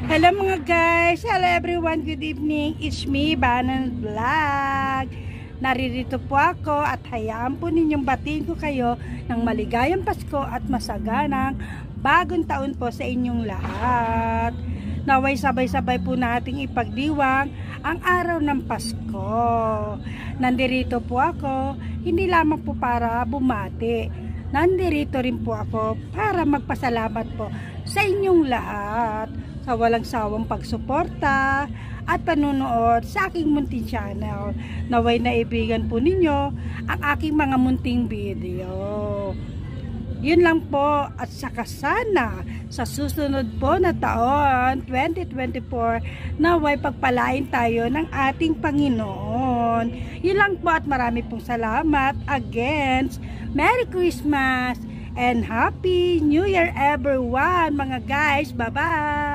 Hello mga guys, hello everyone, good evening. It's me, Banan Vlog. Naririto po ako at hayaan po ninyong batiin ko kayo ng maligayang Pasko at masaganang bagong taon po sa inyong lahat. Naway sabay-sabay po nating ipagdiwang ang araw ng Pasko. Nandirito po ako, hindi lamang po para bumati. Nandirito rin po ako para magpasalamat po sa inyong lahat sa walang sawang pagsuporta at panunood sa aking munting channel. Naway naibigan po ninyo ang aking mga munting video. Yun lang po, at saka sana sa susunod po na taon 2024 naway pagpalain tayo ng ating Panginoon. Yun lang po, at marami pong salamat. Again, Merry Christmas and Happy New Year everyone mga guys. Bye bye.